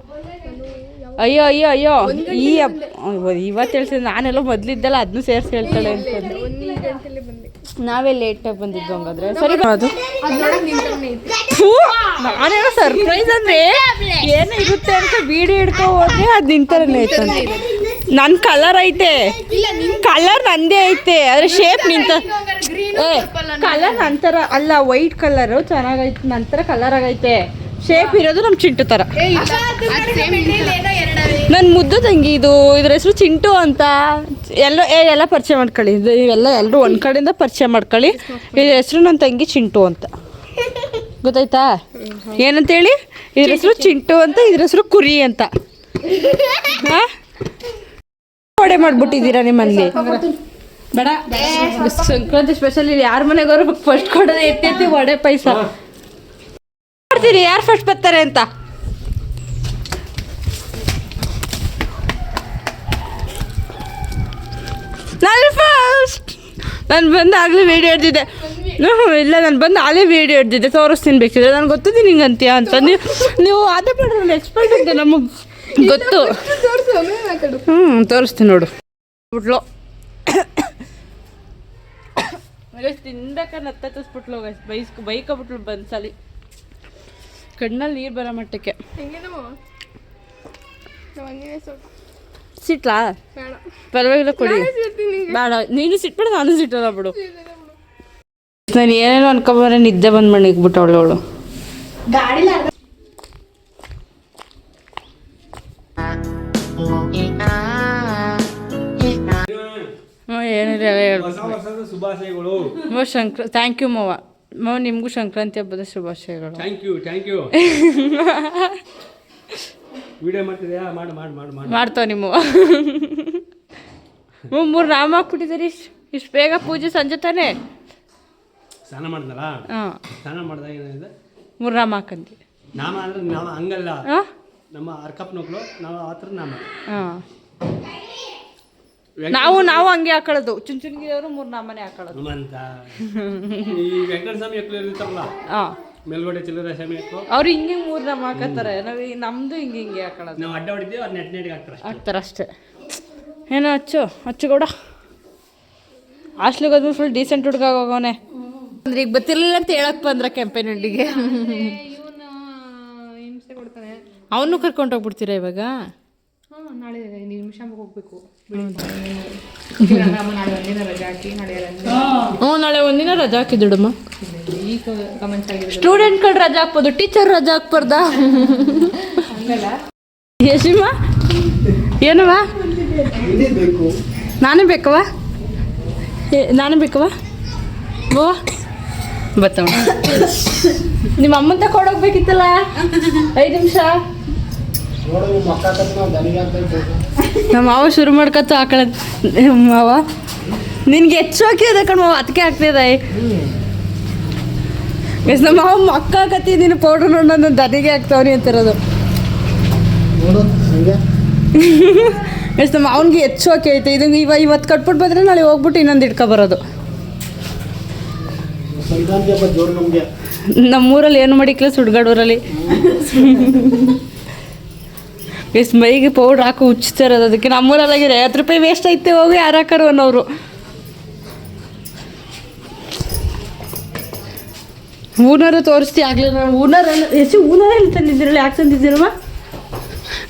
ಅಯ್ಯೋ ಅಯ್ಯೋ ಅಯ್ಯೋ ಇವತ್ತು ಹೇಳ್ತಿದ್ದೆ ನಾನೆಲ್ಲ ಮೊದಲಿದ್ದಲ್ಲ ಅದನ್ನು ಸೇರಿಸಿ ಹೇಳ್ತಾಳೆ ಅನ್ಕೊಂಡೆ 1 ಗಂಟೆಲೆ ಬಂದೆ ನಾವೇ ಲೇಟಾಗಿ ಬಂದಿದ್ದು ಹಂಗಾದ್ರೆ ಸರಿ ಅದು ಅದು ನೋಡಕ್ ನಿಂತವನೇ ಐತಿ ನಾನೇನೋ ಸರ್ಪ್ರೈಸ್ ಅಂದ್ರೆ ಏನೋ ಇರುತ್ತೆ ಅಂತ ವಿಡಿಯೋ ಹಿಡ್ಕೊ ಹೋದ್ರೆ ಅದು ನಿಂತರನೇ ಐತೆ ನನ್ನ ಕಲರ್ ಐತೆ ಕಲರ್ ನಂದೇ ಐತೆ ಆದ್ರೆ ಶೇಪ್ ನಿಂತ ಕಲರ್ ನಂತರ ಅಲ್ಲ ವೈಟ್ ಕಲರು ಚೆನ್ನಾಗೈತೆ ನಂತರ ಕಲರ್ ಆಗೈತೆ ಶೇಪ್ ಇರೋದು ನಮ್ಮ ಚಿಂಟು ಥರ ನನ್ನ ಮುದ್ದು ತಂಗಿ ಇದ್ರ ಹೆಸರು ಚಿಂಟು ಅಂತ ಎಲ್ಲ ಪರಿಚಯ ಮಾಡ್ಕೊಳ್ಳಿ ಇವೆಲ್ಲ ಎಲ್ಲರೂ ಒಂದು ಕಡೆಯಿಂದ ಪರಿಚಯ ಮಾಡ್ಕೊಳ್ಳಿ ಇದ್ರ ಹೆಸರು ನನ್ನ ತಂಗಿ ಚಿಂಟು ಅಂತ ಗೊತ್ತಾಯ್ತಾ ಏನಂತೇಳಿ ಇದ್ರ ಹೆಸರು ಚಿಂಟು ಅಂತ ಇದ್ರ ಹೆಸರು ಕುರಿ ಅಂತ ಒಡೆ ಮಾಡ್ಬಿಟ್ಟಿದ್ದೀರಾ ನಿಮ್ಮಲ್ಲಿ ಬೇಡ ಸಂಕ್ರಾಂತಿ ಸ್ಪೆಷಲ್ ಇಲ್ಲಿ ಯಾರ ಮನೆಗೋರು ಫಸ್ಟ್ ಕೊಡೋದು ಎತ್ತಿ ವಡೆ ಪಾಯಸ ನೋಡ್ತೀನಿ ಯಾರು ಫಸ್ಟ್ ಬರ್ತಾರೆ ಅಂತ ನಾನು ಫಸ್ಟ್ ನಾನು ಬಂದು ಆಗಲೇ ವೀಡಿಯೋ ಹಿಡ್ದಿದ್ದೆ ಇಲ್ಲ ನಾನು ಬಂದು ಆಗಲೇ ವೀಡಿಯೋ ಹಿಡ್ದಿದ್ದೆ ತೋರಿಸ್ತೀನಿ ಬೇಕಿದ್ರೆ ನನಗೆ ಗೊತ್ತಿದೆ ನಿಂಗೆ ಅಂತೀಯ ಅಂತ ನೀವು ಅದೇ ಮಾಡೋಣ ಎಕ್ಸ್ಪರ್ಟ್ ಇದೆ ನಮಗೆ ಗೊತ್ತು ತೋರಿಸ್ತೀನಿ ನೋಡು ಬಿಟ್ಲು ತಿನ್ಬೇಕಾದ್ರೆ ಹತ್ತಿಸ್ಬಿಟ್ಲು ಬೈಕೊಬಿಟ್ಲು ಬಂದ್ಸಲಿ ಕಣ್ಣಲ್ಲಿ ನೀರು ಬರೋ ಮಟ್ಟಕ್ಕೆ ಸಿಟ್ಲಾ ಪರವಾಗಿಲ್ಲ ಕೊಡಿ ಬೇಡ ನೀನು ಸಿಟ್ಬೇಡ ನಾನು ಸಿಟ್ಟಲ್ಲ ಬಿಡು ನಾನು ಏನೇನೋ ಅನ್ಕೊಂಬಾರೆ ನಿದ್ದೆ ಬಂದು ಮಣಿಗ್ಬಿಟ್ಟು ಅವಳು ಏನಿಲ್ಲ ಶುಭಾಶಯಗಳು ಥ್ಯಾಂಕ್ ಯು ಮವ ನಿಮಗೂ ಸಂಕ್ರಾಂತಿ ಹಬ್ಬದ ಶುಭಾಶಯಗಳು ಥ್ಯಾಂಕ್ ಯು ವಿಡಿಯೋ ಮಾಡ್ತಿದ್ಯಾ ಮಾಡ್ತಾವ ನಿಮ್ಮ 3 ನಾಮ ಹಾಕ್ಬಿಟ್ಟಿದ್ದೀರಿ ಇಷ್ಟು ಬೇಗ ಪೂಜೆ ಸಂಜೆ ತಾನೇ ಸ್ನಾನ ಮಾಡಿದ್ನಲ್ಲ ಹಾಂ ಸ್ನಾನ ಮಾಡಿದಾಗ ಏನಿದೆ 3 ನಾಮ ಹಾಕಂದಿ ನಾಮ ಅಂದ್ರೆ ನಾಮ ಹಂಗಲ್ಲ ಹಾಂ ನಮ್ಮ ಅರ್ಕಪ್ ಮಕ್ಕಳು ನಾವು ಆ ಥರ ನಾಮ ಹಾಂ ನಾವು ಹಂಗೆ ಹಾಕೊಳ್ಳೋದು ಚುಂಚುನ್ಗಿಯವರು 3 ನಾಮನೇ ಹಾಕೊಳ್ಳೋದು ಅಂತ ಈ ವೆಂಕಟ ಸ್ವಾಮಿ ಮಕ್ಕಳು ಇರ್ತಾರಲ್ಲ ಹಾಂ ಮೇಲ್ಗಡೆ ಚಿಲ್ಲರೆ ಸ್ವಾಮಿ ಮಕ್ಕಳು ಅವ್ರು ಹಿಂಗೆ 3 ನಾಮ ಹಾಕತ್ತಾರೆ ನಾವು ನಮ್ಮದು ಹಿಂಗೆ ಹಾಕೊಳ್ಳೋದು ನಾವು ಅಡ್ಡ ಹೊಡಿತೀವಿ ಅವ್ರು ನೆಟ್ಟಿಗೆ ಹಾಕ್ತಾರೆ ಅಷ್ಟೇ ಏನೋ ಅಚ್ಚು ಗೌಡ ಹಾಸ್ಟ್ಲಿಗೆ ಹೋದ್ಮೇಲೆ ಫುಲ್ ಡೀಸೆಂಟ್ ಹುಡುಗ ಹೋಗೋನೆ ಅಂದ್ರೆ ಈಗ ಗೊತ್ತಿರಲಿಲ್ಲ ಅಂತ ಹೇಳಕ್ ಬಂದ್ರ ಕೆಂಪೇನಹಳ್ಳಿಗೆ ಹಿಂಸೆ ಕೊಡ್ತಾನೆ ಅವನು ಕರ್ಕೊಂಡು ಹೋಗ್ಬಿಡ್ತೀರಾ ಇವಾಗ ನಾಳೆ ನಿಮಿಷ ಹೋಗ್ಬೇಕು ನಾಳೆ ಒಂದಿನ ರಜಾ ಹಾಕಿದ್ದುಡಮ್ಮ ಈಗ ಕಮೆಂಟ್ಸ್ ಆಗಿದೆ ಸ್ಟೂಡೆಂಟ್ಗಳು ರಜಾ ಹಾಕ್ಬೋದು ಟೀಚರ್ ರಜಾ ಹಾಕ್ಬಾರ್ದ ಯಶಿಮಾ ಏನವ ನಾನೇ ಬೇಕವ ಓ ಬತ್ತವ ನಿಮ್ಮ ಅಮ್ಮಂತ ಕೊಡೋಗ್ಬೇಕಿತ್ತಲ್ಲ 5 ನಿಮಿಷ. ನಮ್ಮ ಮಾವ ಶುರು ಮಾಡ್ಕತ್ತು ಆಕಳ ಮಾವ ನಿನ್ಗೆ ಹೆಚ್ಚು ಹಾಕಿದೆ ಕಣ್ ಮಾವ ಅದಕ್ಕೆ ಆಗ್ತಿದೆ. ಎಸ್ ನಮ್ಮ ಮಾವ ಮಕ್ಕ ಹಾಕತ್ತಿ ನೀನು ಪೌಡ್ರ್ ನೋಡಿ ನನ್ನ ದನಿಗೆ ಹಾಕ್ತಾವ್ರಿ ಅಂತಿರೋದು. ಎಸ್ ನಮ್ಮ ಅವನಿಗೆ ಹೆಚ್ಚು ಹಾಕಿ ಐತೆ. ಇದು ಇವತ್ತು ಕಟ್ಬಿಟ್ಟು ಬಂದರೆ ನಾಳೆ ಹೋಗ್ಬಿಟ್ಟು ಇನ್ನೊಂದು ಇಟ್ಕೊಬರೋದು. ನಮ್ಮೂರಲ್ಲಿ ಏನು ಮಾಡಿಕ್ಲ ಸುಡ್ಗಾಡೂರಲ್ಲಿ ಎಷ್ಟು ಮೈಗೆ ಪೌಡ್ರ್ ಹಾಕಿ ಉಚ್ತಿರೋದು. ಅದಕ್ಕೆ ನಮ್ಮೂರಲ್ಲಾಗಿದೆ 50 ರೂಪಾಯಿ ವೇಸ್ಟ್ ಐತೆ ಹೋಗಿ ಯಾರು ಹಾಕಾರು ಅನ್ನೋರು. ಹೂನಾರ ತೋರಿಸ್ತಿ ಆಗಲಿಲ್ಲ. ನಾನು ಹೂನಾರ ಎಷ್ಟು ಹೂನಾರ ಎಲ್ಲಿ ತಂದಿದ್ದೀರಲ್ಲ, ಯಾಕೆ ತಂದಿದ್ದೀರಮ್ಮ?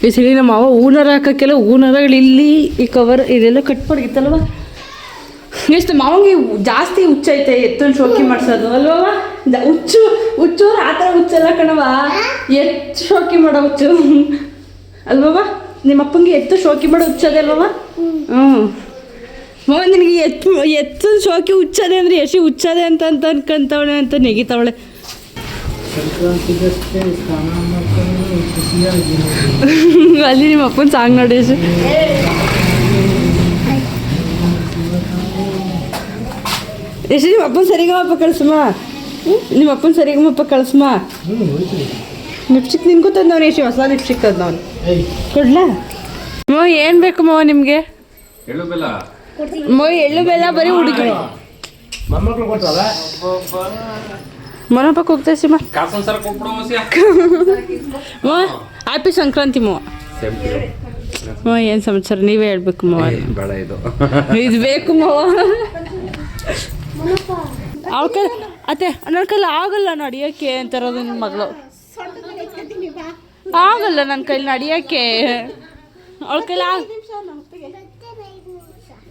ಈ ಸರಿ ನಮ್ಮ ಮಾವ ಹೂನಾರ ಹಾಕೋಕ್ಕೆಲ್ಲ ಹೂನಾರಗಳು ಇಲ್ಲಿ ಈ ಕವರ್ ಇದೆಲ್ಲ ಕಟ್ ಮಾಡಿತ್ತಲ್ವ. ಎಷ್ಟು ಮಾವಂಗೆ ಜಾಸ್ತಿ ಹುಚ್ಚೈತೆ ಎತ್ತೊಂದು ಶೋಕಿ ಮಾಡಿಸೋದು ಅಲ್ವವ. ಹುಚ್ಚು ಆ ಥರ ಹುಚ್ಚಲ್ಲ ಕಣವ, ಎತ್ತು ಶೋಕಿ ಮಾಡೋ ಹುಚ್ಚು ಅಲ್ವವ. ನಿಮ್ಮ ಅಪ್ಪಂಗೆ ಎತ್ತು ಶೋಕಿ ಮಾಡೋ ಹುಚ್ಚದೆ ಅಲ್ವವ. ಮಾವ ನಿನಗೆ ಎತ್ತು ಶೋಕಿ ಹುಚ್ಚದೆ ಅಂದರೆ ಎಸಿ ಹುಚ್ಚದೆ ಅಂತ ಅನ್ಕೊಂತವಳೆ ಅಂತ ನೆಗಿತಾವಳೆ. ಅಲ್ಲಿ ನಿಮ್ಮ ಅಪ್ಪನ ಸಾಂಗ್ ನೋಡಿ ಎಸಿ. ಎಸಿ ನಿಮ್ಮ ಅಪ್ಪನ ಸರಿಗಮಪ್ಪ ಕಳಿಸಮ್ಮ. ನಿಮ್ಮ ಅಪ್ಪನ ಸರಿಗಮಪ್ಪ ಕಳಿಸಮ್ಮ. ಲಿಪ್ಸ್ಟಿಕ್ ನಿನ್ಗೂ ತಂದವನು ಎಸಿ, ಹೊಸ ಲಿಪ್ಸ್ಟಿಕ್ ತಂದವನು. ಕೊಡ್ಲಾ ಮಾವ? ಏನು ಬೇಕು ಮಾವ ನಿಮಗೆ? ಮಾವ ಎಳ್ಳು ಬೆಲ್ಲ ಬರೀ ಹುಡುಗಿ ಮನಪಕ್ಕ ಹೋಗ್ತಾ ಸಿಮ್ಮ. ಮಾವ ಹ್ಯಾಪಿ ಸಂಕ್ರಾಂತಿ ಮಾವ. ಮಾವ ಏನು ಸಮಾಚಾರ ನೀವೇ ಹೇಳ್ಬೇಕು ಮಾವ. ಇದು ಬೇಕು ಮಾವ. ಅವಳ ಕೈ ಅತ್ತೆ ನನ್ನ ಕೈಲಿ ಆಗಲ್ಲ ನಡಿಯೋಕ್ಕೆ ಅಂತಾರೋದು ನಿಮ್ಮ ಮಗಳು. ಆಗಲ್ಲ ನನ್ನ ಕೈಲಿ ನಡಿಯೋಕ್ಕೆ, ಅವಳ ಕೈಲಿ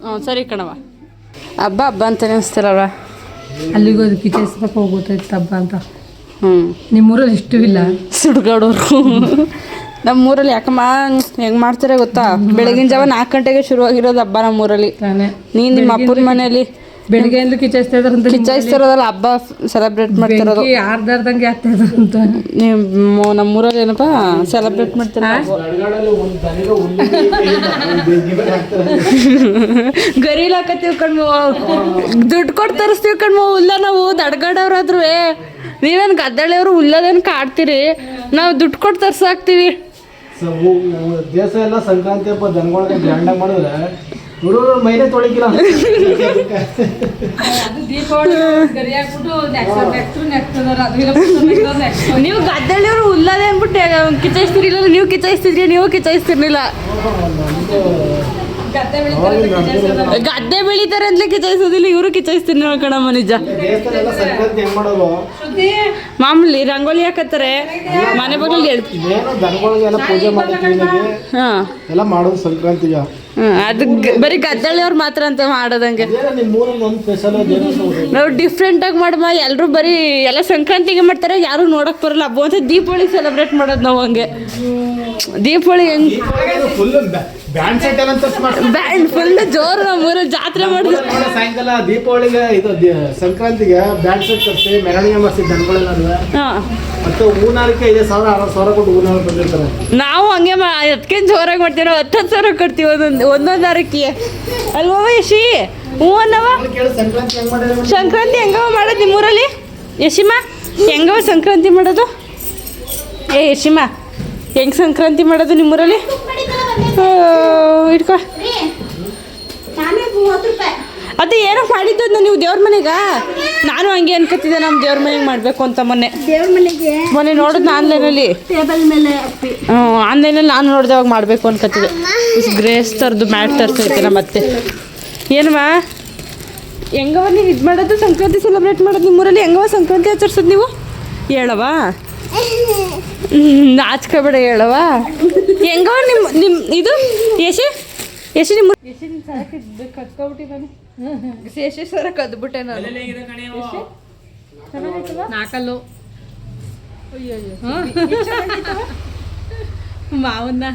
ಹ್ಞೂ ಸರಿ ಕಣವ. ಹಬ್ಬ ಅಂತಾನೆ ಅನಿಸ್ತಾರಲ್ವ. ಅಲ್ಲಿಗೂ ಅದಕ್ಕೆ ಕಿಚೈಸ್ಬೇಕು ಹೋಗ್ಬೋದಾಯ್ತು ಹಬ್ಬ ಅಂತ. ನಿಮ್ಮೂರಲ್ಲಿ ಇಷ್ಟು ಇಲ್ಲ ಸುಡ್ಗಾಡೋರು. ನಮ್ಮೂರಲ್ಲಿ ಯಾಕಮ್ಮ ಹೆಂಗೆ ಮಾಡ್ತಾರೆ ಗೊತ್ತಾ? ಬೆಳಗಿನ ಜಾವ 4 ಗಂಟೆಗೆ ಶುರುವಾಗಿರೋದು ಹಬ್ಬ ನಮ್ಮೂರಲ್ಲಿ. ನೀನು ನಿಮ್ಮ ಅಪ್ಪನ ಮನೇಲಿ ಬೆಳಿಗ್ಗೆಯಿಂದ ಕಿಚಾಯಿಸ್ತಿರೋದಲ್ಲ, ಹಬ್ಬ ಸೆಲೆಬ್ರೇಟ್ ಮಾಡ್ತಿರೋದು. ಯಾರ್ದಾರ್ದಂಗೆ ಆಗ್ತಾ ಅಂತ ನಮ್ಮೂರಲ್ಲಿ ಏನಪ್ಪ ಸೆಲೆಬ್ರೇಟ್ ಮಾಡ್ತಾರೆ. ಗರೀಲ್ ಹಾಕತ್ತೀವಿ ಕಣ್ಮೋ, ದುಡ್ಡು ಕೊಟ್ಟು ತರಿಸ್ತೀವಿ ಕಣ್ಮೋ ಹುಲ್ಲ. ನಾವು ದಡ್ಗಡವ್ರಾದ್ರು ನೀವೇನು ಗದ್ದಳೆಯವರು ಹುಲ್ಲದೇನು ಕಾಡ್ತೀರಿ, ನಾವು ದುಡ್ಡು ಕೊಟ್ಟು ತರ್ಸಾಕ್ತೀವಿ. ದೇಶ ಎಲ್ಲ ಸಂಕ್ರಾಂತಿ ಹಬ್ಬ ದನಗಳಿಗೆ ಗ್ರ್ಯಾಂಡಾಗಿ ಮಾಡಿದ್ರೆ ಹುಡುಗರು ಮೈನೇ ತೊಳಿಕಿಲ್ಲ. ನೀವು ಗದ್ದೆಯವರು ಹುಲ್ಲದೆ ಅಂದ್ಬಿಟ್ಟು ಕಿಚಾಯಿಸ್ತಿರ್ಲಿಲ್ಲ. ನೀವು ಕಿಚಾಯಿಸ್ತಿದ್ರಿ, ನೀವು ಕಿಚಾಯಿಸ್ತಿರ್ಲಿಲ್ಲ. ಗದ್ದೆ ಬೆಳಿತಾರೆ ಅಂತಲೇ ಕಿಚಾಯಿಸೋದಿಲ್ಲ, ಇವರು ಕಿಚಾಯಿಸ್ತೀನಿ ಕಣಮ್ಮ. ನಿಜ ಮಾಮೂಲಿ ರಂಗೋಲಿ ಹಾಕತ್ತಾರೆ ಮನೆ ಬಗ್ಲಲ್ಲಿ ಎಲ್ಲ ಮಾಡೋದು ಸಂಕ್ರಾಂತಿಗೆ. ಅದು ಬರೀ ಗದ್ದೆಯವ್ರು ಮಾತ್ರ ಅಂತ ಮಾಡೋದಂಗೆ. ನಾವು ಡಿಫ್ರೆಂಟ್ ಆಗಿ ಮಾಡಮ್ಮ. ಎಲ್ಲರೂ ಬರೀ ಎಲ್ಲ ಸಂಕ್ರಾಂತಿಗೆ ಮಾಡ್ತಾರೆ, ಯಾರು ನೋಡಕ್ ಬರಲ್ಲ. ಹಬ್ಬ ಅಂತ ದೀಪಾವಳಿ ಸೆಲೆಬ್ರೇಟ್ ಮಾಡೋದು ನಾವು ಹಂಗೆ. ದೀಪಾವಳಿ ಹೆಂಗ್ ಬ್ಯಾಂಡ್ ಫುಲ್ ಜೋರು ನಮ್ಮ ಊರಲ್ಲಿ ಜಾತ್ರೆ ಮಾಡಿದ್ರು. ಸಾಯಂಕಾಲ ದೀಪಾವಳಿಗೆ ಇದು ಸಂಕ್ರಾಂತಿಗೆ ಬ್ಯಾಂಡ್ ಸೆಟ್ ತರಿಸಿ ಮೆರವಣಿಗೆ ಮಾಡಿಸಿ ದನಗಳೆಲ್ಲ. ಮತ್ತೆ ಹೂನಾರಕ್ಕೆ 5,000-6,000 ಕೊಟ್ಟು ಹೂನಾರ ಬಂದಿರ್ತಾರೆ. ನಾವು ಹಂಗೆ ಅದಕ್ಕೆ ಜೋರಾಗಿ ಮಾಡ್ತೀವಿ. ನಾವು 10,000 ಕೊಡ್ತೀವಿ ಒಂದೊಂದು ಹಾರಕ್ಕೆ ಅಲ್ವಾ ಯಶಿ? ಹ್ಞೂ ಅನ್ನವ. ಸಂಕ್ರಾಂತಿ ಹೆಂಗವ ಮಾಡೋದು ನಿಮ್ಮೂರಲ್ಲಿ ಯಶಿಮ್ಮ? ಹೆಂಗವ ಸಂಕ್ರಾಂತಿ ಮಾಡೋದು? ಯಶಿಮ್ಮ ಹೆಂಗೆ ಸಂಕ್ರಾಂತಿ ಮಾಡೋದು ನಿಮ್ಮೂರಲ್ಲಿ? ಇಟ್ಕೊ. ಅದು ಏನೋ ಮಾಡಿದ್ದು ನೀವು ದೇವ್ರ ಮನೆಗ? ನಾನು ಹಂಗೆ ಅನ್ಕೋತಿದ್ದೆ ನಮ್ಮ ದೇವ್ರ ಮನೆಗೆ ಮಾಡಬೇಕು ಅಂತ. ಮೊನ್ನೆ ನೋಡಿದ್ನ ಆನ್ಲೈನಲ್ಲಿ. ಆನ್ಲೈನಲ್ಲಿ ನಾನು ನೋಡಿದವಾಗ ಮಾಡಬೇಕು ಅನ್ಕೋತಿದ್ದೆ. ಗ್ರೇಸ್ ಥರದ್ದು ಮ್ಯಾಟ್ ತರಿಸೈತೆ ನಮ್ಮ ಅತ್ತೆ. ಏನಮ್ಮ ಹೆಂಗವ ನೀವು ಇದು ಮಾಡೋದು ಸಂಕ್ರಾಂತಿ ಸೆಲೆಬ್ರೇಟ್ ಮಾಡೋದು ನಿಮ್ಮೂರಲ್ಲಿ? ಹೆಂಗವ ಸಂಕ್ರಾಂತಿ ಆಚರಿಸೋದು ನೀವು? ಹೇಳವ ನಾಚ್ಕೋಬೇಡ, ಹೇಳವ ಹೆಂಗವ ನಿಮ್ಮ ಇದು ಯಶಿ ನಿಮ್ಮ ಕತ್ಕೊಬಿಟ್ಟಿದ್ದಾನೆ. ಯಶಿ ಸರ ಕದ್ಬಿಟ್ಟೆ ನಾನು. ನಾಲ್ಕಲ್ಲು ಮಾವನ್ನ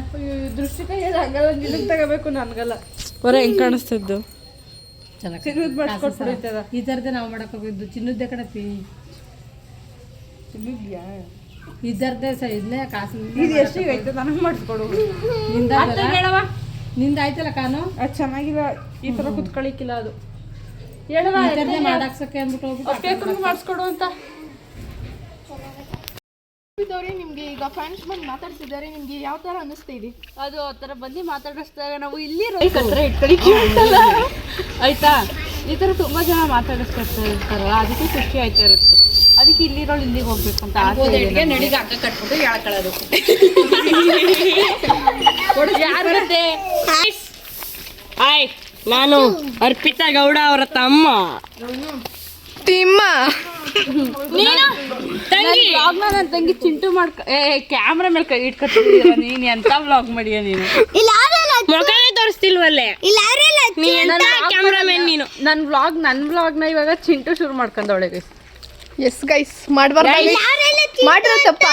ದೃಷ್ಟಿ ಕೈಯಲ್ಲಿ ಹಂಗಲ್ಲ ನಿನಗೆ ತಗೋಬೇಕು, ನನಗಲ್ಲ. ಹೊರ ಹೆಂಗೆ ಕಾಣಿಸ್ತಿದ್ದು ಚೆನ್ನಾಗಿ ಈ ಥರದ್ದೇ ನಾವು ಮಾಡಕ್ಕೆ ಹೋಗಿದ್ದು. ಚಿನ್ನದ್ದೇ ಕಣಪ್ಪಿ ಇದ್ದರ್ದೇ ಇದ್ನೇ ಕಾಸು ಇದು ಎಷ್ಟಿಗೆ ಐತೆ ನನಗೆ ಮಾಡಿಸ್ಕೊಡು ಹೇಳವ ನಿಂದ ಆಯ್ತಲ್ಲ ಕಾನು ಅದು ಚೆನ್ನಾಗಿಲ್ಲ ಈ ಥರ ಕುತ್ಕೊಳಿಕ್ಕಿಲ್ಲ ಅದು ಹೇಳುವ ಮಾಡಾಕ್ಸಕ್ಕೆ ಅಂದ್ಬಿಟ್ಟು ಹೋಗ್ಬಿಟ್ಟು ಅಪ್ಪೇಕಂಗೆ ಮಾಡಿಸ್ಕೊಡು ಅಂತ ನಿಮ್ಗೆ ಈಗ ಫ್ರೆಂಡ್ಸ್ ಬಂದು ಮಾತಾಡ್ತಿದ್ದಾರೆ ನಿಮ್ಗೆ ಯಾವ ತರ ಅನಿಸ್ತಾ ಇದೆ? ಅದು ಆ ಥರ ಬಂದು ಮಾತಾಡಿಸಿದಾಗ ನಾವು ಇಲ್ಲಿ ಹತ್ರ ಇಟ್ಕೊಳಿಕ್ಕೆ ಅಂತಲ್ಲ ಆಯ್ತಾ ಈ ಥರ ತುಂಬ ಜನ ಮಾತಾಡಿಸ್ತಾ ಇರ್ತಾರಲ್ಲ ಅದಕ್ಕೆ ಖುಷಿ ಆಯ್ತಾ ಇರುತ್ತೆ ಅದಕ್ಕೆ ಇಲ್ಲಿರೋಳು ಇಲ್ಲಿಗೆ ಹೋಗ್ಬೇಕು ಅಂತ ಆಸೆ ನಡಿಗೆ ಅಕ್ಕ ಕಟ್ಬಿಟ್ಟು ಎಳ್ಕೊಳ್ಳೋದು ಯಾರು ಮತ್ತೆ ಹಾಯ್ ನಾನು ಅರ್ಪಿತಾ ಗೌಡ ಅವರ ತಮ್ಮ ವ್ಲಾಗ್ನ ನನ್ನ ತಂಗಿ ಚಿಂಟು ಕ್ಯಾಮ್ರಾ ಮೇಲೆ ಕೈ ಇಟ್ಕೊತಿದ್ದೀರ ನೀನು ಎಂತ ವ್ಲಾಗ್ ಮಾಡಿಯ ನೀನು ಮೊಕನೇ ತೋರಿಸ್ತಿಲ್ವಲ್ಲೇ ನೀ ಎಂತ ಕ್ಯಾಮ್ರಾಮನ್ ನೀನು ನನ್ನ ವ್ಲಾಗ್ನ ಇವಾಗ ಚಿಂಟು ಶುರು ಮಾಡ್ಕೊಂಡವಳೆ ಗೈಸ್ ಎಸ್ ಗೈಸ್ ಮಾಡ್ಬಾರ್ದು ಮಾಡಿರೋ ತಪ್ಪ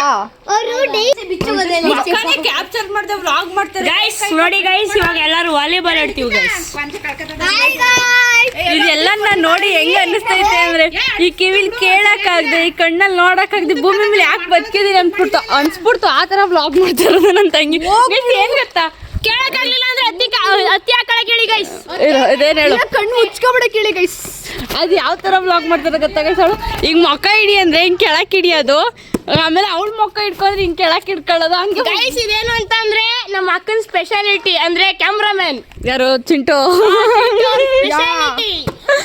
ಕ್ಯಾಪ್ಚರ್ ಮಾಡ್ದೆ ವ್ಲಾಗ್ ಮಾಡ್ತಾರೆ ಗೈಸ್ ನೋಡಿ ಗೈಸ್ ಇವಾಗ ಎಲ್ಲರೂ ವಾಲಿಬಾಲ್ ಆಡ್ತೀವಿ ಗೈಸ್ ಇದೆಲ್ಲ ನಾನು ನೋಡಿ ಹೆಂಗೆ ಅನ್ನಿಸ್ತೈತೆ ಅಂದ್ರೆ ಈ ಕಿವಿಲ್ ಕೇಳಕ್ಕಾಗ್ದೆ ಈ ಕಣ್ಣಲ್ಲಿ ನೋಡಕ್ಕಾಗ್ದೆ ಭೂಮಿ ಮೇಲೆ ಯಾಕೆ ಬದುಕಿದೀನಿ ಅನ್ಸ್ಬಿಡ್ತು ಆ ತರ ವ್ಲಾಗ್ ಮಾಡ್ತಾರ ನನ್ನ ತಂಗಿ ಏನ್ ಗೊತ್ತಾ ಕೇಳಕ್ಕಾಗ್ಲಿಲ್ಲ ಅಂದ್ರೆ ಅತ್ತಿ ಹಾಕಳ ಕೇಳಿ ಗೈಸ್ ಇದೇನು ಹೇಳು ಕಣ್ಣು ಮುಚ್ಕೊಬಿಡ ಕೇಳಿ ಗೈಸ್ ಅದು ಯಾವ ಥರ ವ್ಲಾಗ್ ಮಾಡ್ತಾರೆ ಗೊತ್ತಾ ಗೈಸ್ ಅವಳು ಈಗ ಮೊಕ್ಕ ಹಿಡಿ ಅಂದ್ರೆ ಹಿಂಗೆ ಕೆಳಕ್ಕೆ ಹಿಡಿಯೋದು ಆಮೇಲೆ ಅವಳು ಮೊಕ್ಕ ಹಿಡ್ಕೊಂಡ್ರೆ ಹಿಂಗೆ ಕೆಳಕ್ಕೆ ಹಿಡ್ಕೊಳ್ಳೋದು ಹಂಗೆ ಗೈಸ್ ಇದೇನು ಅಂತ ಅಂದ್ರೆ ನಮ್ಮ ಅಕ್ಕನ ಸ್ಪೆಷಾಲಿಟಿ ಅಂದ್ರೆ ಕ್ಯಾಮ್ರಾಮನ್ ಯಾರು ಚಿಂಟು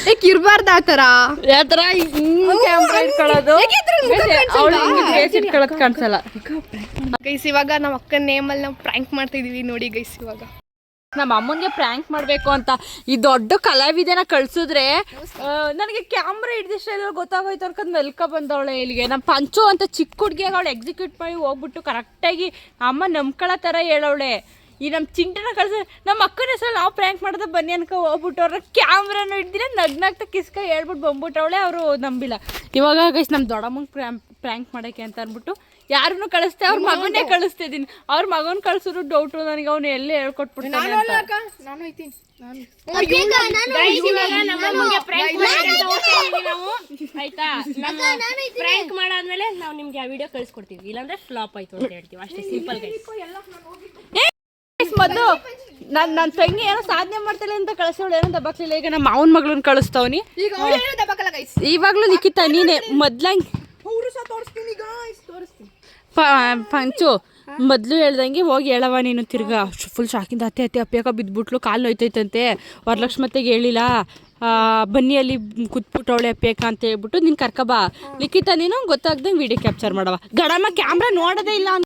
ಯಾಕೆ ಇರಬಾರ್ದು ಆ ಥರ ಯಾವ ಥರ ಹಿಂಗೆ ಕ್ಯಾಮ್ರಾ ಇಟ್ಕೊಳ್ಳೋದು ಅವಳು ಹಿಂಗೆ ಫೇಸ್ ಇಟ್ಕೊಳ್ಳೋದು ಕಾಣಿಸಲ್ಲ ಗೈಸ್ ಇವಾಗ ನಮ್ಮ ಅಕ್ಕನ ನೇಮಲ್ಲಿ ನಾವು ಪ್ರ್ಯಾಂಕ್ ಮಾಡ್ತಾ ಇದೀವಿ ನೋಡಿ ಗೈಸ್ ಇವಾಗ ನಮ್ಮ ಅಮ್ಮನಿಗೆ ಪ್ರ್ಯಾಂಕ್ ಮಾಡಬೇಕು ಅಂತ ಈ ದೊಡ್ಡ ಕಲಾವಿದನ ಕಳ್ಸಿದ್ರೆ ನನಗೆ ಕ್ಯಾಮ್ರಾ ಹಿಡ್ದಿಷ್ಟೆಲ್ಲ ಗೊತ್ತಾಗೋಯ್ತು ಅನ್ಕೊಂಡು ಮೆಲ್ಕ ಬಂದವಳೆ ಇಲ್ಲಿಗೆ ನಮ್ಮ ಪಂಚು ಅಂತ ಚಿಕ್ಕ ಹುಡುಗಿಯಾಗ ಅವಳು ಎಕ್ಸಿಕ್ಯೂಟ್ ಮಾಡಿ ಹೋಗ್ಬಿಟ್ಟು ಕರೆಕ್ಟಾಗಿ ಅಮ್ಮ ನಂಬ್ಕೊಳ್ಳೋ ಥರ ಹೇಳವಳೆ ಈ ನಮ್ಮ ಚಿಂಟನ ಕಳ್ಸ ನಮ್ಮ ಅಕ್ಕನ ಹೆಸರು ನಾವು ಪ್ರ್ಯಾಂಕ್ ಮಾಡೋದು ಬನ್ನಿ ಅನ್ಕೊ ಹೋಗ್ಬಿಟ್ಟು ಅವ್ರ ಕ್ಯಾಮ್ರಾನು ಹಿಡ್ದಿಲ್ಲ ನಗ್ನಾಗ್ತಾ ಕಿಸ್ಕ ಹೇಳ್ಬಿಟ್ಟು ಬಂದ್ಬಿಟ್ಟವಳೆ ಅವರು ನಂಬಿಲ್ಲ ಇವಾಗ ಗೈಸ್ ನಮ್ಮ ದೊಡ್ಡಮ್ಮಂಗೆ ಪ್ರ್ಯಾಂಕ್ ಮಾಡೋಕ್ಕೆ ಅಂತ ಅಂದ್ಬಿಟ್ಟು ಯಾರನ್ನು ಕಳಿಸ್ತೆ ಅವ್ರ ಮಗನ್ನೇ ಕಳಿಸ್ತಿದ್ದೀನಿ ಅವ್ರ ಮಗನ ಕಳ್ಸಿದ್ರು ಡೌಟು ನನಗೆ ಅವನು ಎಲ್ಲೇ ಹೇಳ್ಕೊಟ್ಬಿಡ್ತಾನೆ ಅಂತ ನಾನು ಐತೀನಿ ಆಯ್ತಾ ಪ್ರ್ಯಾಂಕ್ ಮಾಡಾದ್ಮೇಲೆ ನಾವು ನಿಮ್ಗೆ ಆ ವಿಡಿಯೋ ಕಳಿಸ್ಕೊಡ್ತೀವಿ ಇಲ್ಲಾಂದ್ರೆ ಫ್ಲಾಪ್ ಆಯ್ತು ಅಂತ ಹೇಳ್ತೀವಿ ಅಷ್ಟೇ ಸಿಂಪಲ್ ಗೈಸ್ ಮೊದಲು ನನ್ನ ತಂಗಿ ಏನೋ ಸಾಧನೆ ಮಾಡ್ತಾಳೆ ಅಂತ ಕಳಿಸೋಳು ಏನೋ ದಬ್ಬಕ್ಲಿಲ್ಲ ಈಗ ನಮ್ಮ ಮಾವನ ಮಗಳನ್ನ ಕಳಿಸ್ತವನಿ ಇವಾಗ್ಲೂ ನಿಖಿತ ನೀನೆ ಮೊದ್ಲಂಗೆ ಪಂಚು ಮೊದಲು ಹೇಳ್ದಂಗೆ ಹೋಗಿ ಹೇಳವ ನೀನು ತಿರ್ಗಾ ಫುಲ್ ಶಾಕಿಂದ ಅತ್ತೆ ಅಪ್ಪಿಯಾಕ ಬಿದ್ಬಿಟ್ಲು ಕಾಲು ನೋಯ್ತೈತಂತೆ ವರಲಕ್ಷ್ಮತೆಗೆ ಹೇಳಿಲ್ಲ ಬನ್ನಿ ಅಲ್ಲಿ ಕೂತ್ಬಿಟ್ಟವಳೆ ಅಪ್ಪಿಯಾಕ ಅಂತ ಹೇಳ್ಬಿಟ್ಟು ನೀನು ಕರ್ಕಬಾ ಲಿಖಿತ ನೀನು ಗೊತ್ತಾಗ್ದಂಗೆ ವಿಡಿಯೋ ಕ್ಯಾಪ್ಚರ್ ಮಾಡವ ಗಡಮ್ಮ ಕ್ಯಾಮ್ರಾ ನೋಡೋದೇ ಇಲ್ಲ